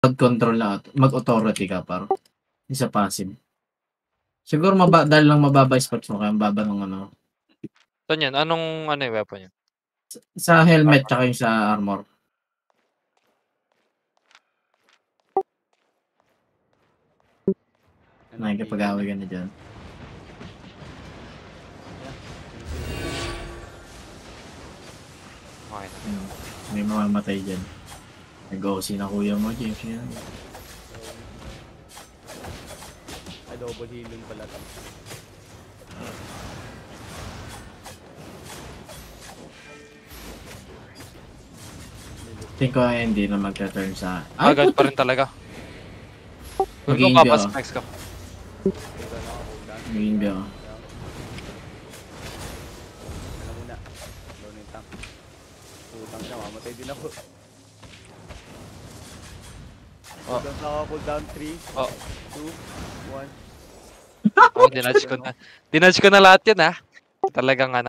Control na mag-authority ka par. Isa passive. Siguro dahil lang mababa spots mo kaya mababa ng ano. Saan yan? Anong ano yung weapon yan? Sa helmet tsaka yung sa armor. Nakikipag-away ka na dyan. Okay na. May mamamatay dyan. Nag-OC na kuya mo, James. Yan. Ay, double healing pala ito. Think ko hindi na magta-turn sa... Agad pa rin talaga. Kung kapas max ka. Maging biyo. Ano muna? Down yung tank. Putang siya, mamatay din ako. Cooldown 3, 2, 1. Oh, dinudge ko na lahat yan ha. Talagang ano.